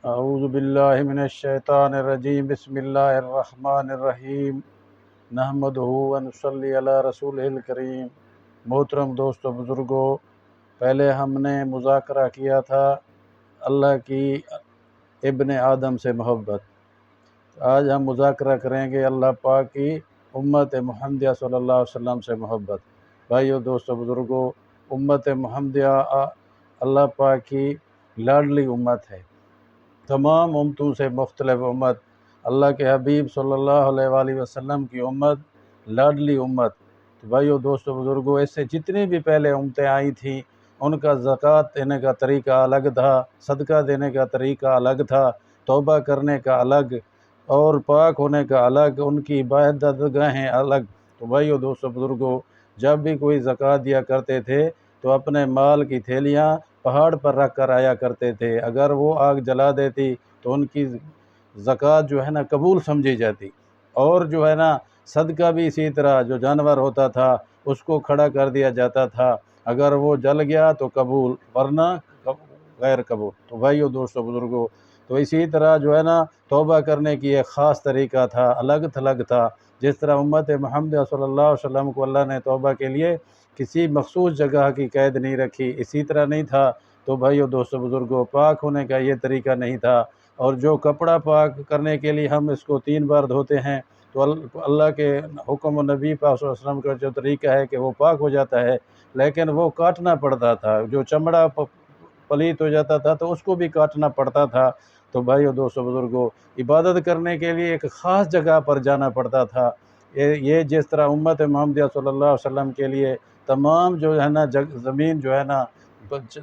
اعوذ باللہ من الشیطان الرجیم، بسم اللہ الرحمن الرحیم، نحمدہ و نصلی علی رسولہ الکریم۔ محترم دوستو بزرگوں، پہلے ہم نے مذاکرہ کیا تھا اللہ کی ابن آدم سے محبت۔ آج ہم مذاکرہ کریں گے اللہ پاک کی امت محمدیہ صلی اللہ علیہ وسلم سے محبت۔ بھائیو دوستو بزرگوں، امت محمدیہ اللہ پاک کی لاڈلی امت ہے، تمام امتوں سے مختلف امت، اللہ کے حبیب صلی اللہ علیہ وآلہ وسلم کی امت لاڈلی امت۔ تو بھائیو دوستو بزرگوں، اس سے جتنی بھی پہلے امتیں آئی تھیں ان کا زکوٰۃ دینے کا طریقہ الگ تھا، صدقہ دینے کا طریقہ الگ تھا، توبہ کرنے کا الگ اور پاک ہونے کا الگ، ان کی عبادت گاہیں الگ۔ تو بھائیو دوستو بزرگوں، جب بھی کوئی زکوٰۃ دیا کرتے تھے تو اپنے مال کی تھیلیاں پہاڑ پر رکھ کر آیا کرتے تھے، اگر وہ آگ جلا دیتی تو ان کی زکوٰۃ جو ہے نا قبول سمجھی جاتی۔ اور جو ہے نا صدقہ بھی اسی طرح، جو جانور ہوتا تھا اس کو کھڑا کر دیا جاتا تھا، اگر وہ جل گیا تو قبول، ورنہ غیر قبول۔ تو بھائیو دوستو بزرگوں، تو اسی طرح جو ہے نا توبہ کرنے کی ایک خاص طریقہ تھا، الگ تھلگ تھا۔ جس طرح امت محمد صلی اللہ علیہ وسلم کو اللہ نے توبہ کے لیے کسی مخصوص جگہ کی قید نہیں رکھی، اسی طرح نہیں تھا تو بھائیو دوستو بزرگوں پاک ہونے کا یہ طریقہ نہیں تھا۔ اور جو کپڑا پاک کرنے کے لیے ہم اس کو 3 بار دھوتے ہیں تو اللہ کے حکم و نبی پاک صلی اللہ علیہ وسلم کا جو طریقہ ہے کہ وہ پاک ہو جاتا ہے، لیکن وہ کاٹنا پڑتا تھا، جو چمڑا پلیت ہو جاتا تھا تو اس کو بھی کاٹنا پڑتا تھا۔ تو بھائیو دوستو بزرگوں، عبادت کرنے کے لیے ایک خاص جگہ پر جانا پڑتا تھا۔ یہ جس طرح امت محمدیہ صلی اللہ علیہ وسلم کے لیے تمام جو ہے نا زمین جو ہے نا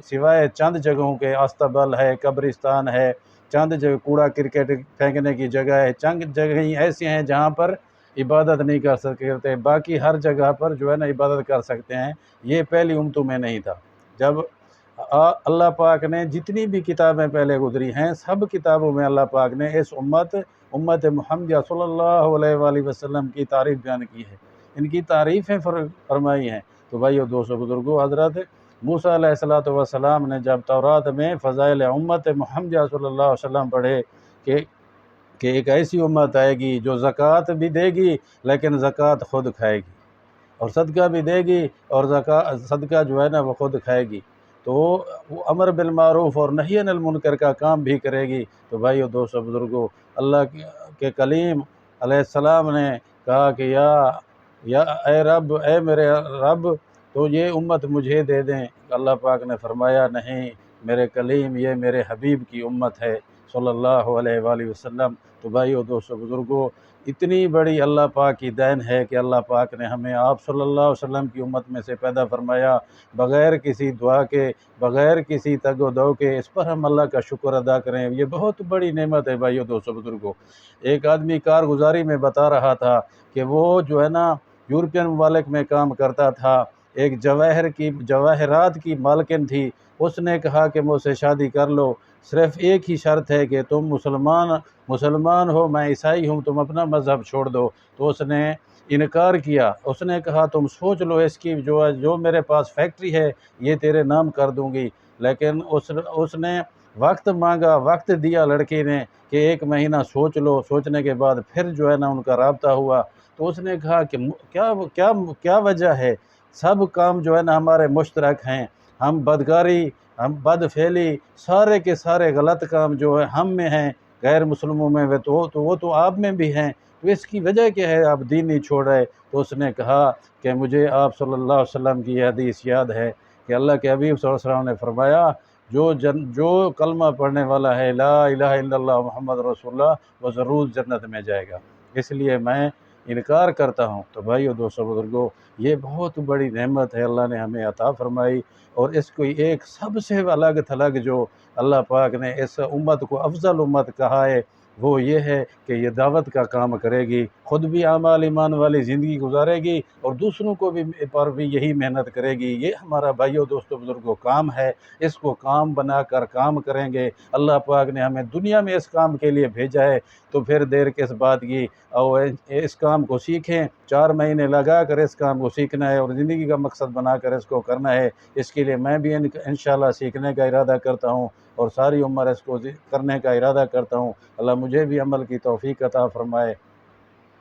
سوائے چند جگہوں کے، استبل ہے، قبرستان ہے، چند جگہ کوڑا کرکٹ پھینکنے کی جگہ ہے، چند جگہیں ایسی ہیں جہاں پر عبادت نہیں کر سکتے، باقی ہر جگہ پر جو ہے نا عبادت کر سکتے ہیں۔ یہ پہلی امتوں میں نہیں تھا۔ جب اللہ پاک نے جتنی بھی کتابیں پہلے گزری ہیں، سب کتابوں میں اللہ پاک نے اس امت محمدیہ صلی اللہ علیہ وآلہ وسلم کی تعریف بیان کی ہے، ان کی تعریفیں فرمائی ہیں۔ تو بھائیو دوستو بزرگوں، حضرت موسیٰ علیہ السلام نے جب تورات میں فضائل امت محمدیہ صلی اللہ علیہ وسلم پڑھے کہ ایک ایسی امت آئے گی جو زکوٰۃ بھی دے گی لیکن زکوٰۃ خود کھائے گی، اور صدقہ بھی دے گی اور صدقہ جو ہے نا وہ خود کھائے گی، تو وہ امر بالمعروف اور نہی عن المنکر کا کام بھی کرے گی۔ تو بھائیو دوستو بزرگوں، اللہ کے کلیم علیہ السلام نے کہا کہ یا اے رب، اے میرے رب، تو یہ امت مجھے دے دیں۔ اللہ پاک نے فرمایا نہیں میرے کلیم، یہ میرے حبیب کی امت ہے صلی اللہ علیہ وآلہ وسلم۔ تو بھائیو دوستو بزرگوں، اتنی بڑی اللہ پاک کی دین ہے کہ اللہ پاک نے ہمیں آپ صلی اللہ علیہ وسلم کی امت میں سے پیدا فرمایا، بغیر کسی دعا کے، بغیر کسی تگ و دو کے۔ اس پر ہم اللہ کا شکر ادا کریں، یہ بہت بڑی نعمت ہے بھائیو دوستو بزرگوں۔ ایک آدمی کارگزاری میں بتا رہا تھا کہ وہ جو ہے نا یورپین ممالک میں کام کرتا تھا، ایک جواہرات کی مالکن تھی، اس نے کہا کہ مجھ سے شادی کر لو، صرف ایک ہی شرط ہے کہ تم مسلمان ہو، میں عیسائی ہوں، تم اپنا مذہب چھوڑ دو۔ تو اس نے انکار کیا، اس نے کہا تم سوچ لو، اس کی جو میرے پاس فیکٹری ہے یہ تیرے نام کر دوں گی۔ لیکن اس نے وقت مانگا، وقت دیا لڑکی نے کہ 1 مہینہ سوچ لو، سوچنے کے بعد پھر جو ہے نا ان کا رابطہ ہوا۔ تو اس نے کہا کہ کیا وجہ ہے، سب کام جو ہے نا ہمارے مشترک ہیں، ہم بدکاری، ہم بد فعلی، سارے کے سارے غلط کام جو ہے ہم میں ہیں، غیر مسلموں میں وہ تو آپ میں بھی ہیں، تو اس کی وجہ کیا ہے آپ دین نہیں چھوڑ رہے؟ تو اس نے کہا کہ مجھے آپ صلی اللہ علیہ وسلم کی یہ حدیث یاد ہے کہ اللہ کے حبیب صلی اللہ علیہ وسلم نے فرمایا جو کلمہ پڑھنے والا ہے لا الہ الا اللہ محمد رسول اللہ، وہ ضرور جنت میں جائے گا، اس لیے میں انکار کرتا ہوں۔ تو بھائیو دوستو بزرگوں، یہ بہت بڑی نعمت ہے اللہ نے ہمیں عطا فرمائی، اور اس کو ایک سب سے الگ تھلگ جو اللہ پاک نے اس امت کو افضل امت کہا ہے وہ یہ ہے کہ یہ دعوت کا کام کرے گی، خود بھی اعمال ایمان والی زندگی گزارے گی اور دوسروں کو بھی یہی محنت کرے گی۔ یہ ہمارا بھائیو دوستو بزرگوں کام ہے، اس کو کام بنا کر کام کریں گے۔ اللہ پاک نے ہمیں دنیا میں اس کام کے لیے بھیجا ہے، تو پھر دیر کس بات کی، اور اس کام کو سیکھیں، 4 مہینے لگا کر اس کام کو کو سیکھنا ہے اور زندگی کا مقصد بنا کر اس کو کرنا ہے۔ اس کے لیے میں بھی انشاءاللہ سیکھنے کا ارادہ کرتا ہوں اور ساری عمر اس کو کرنے کا ارادہ کرتا ہوں۔ اللہ مجھے بھی عمل کی توفیق عطا فرمائے۔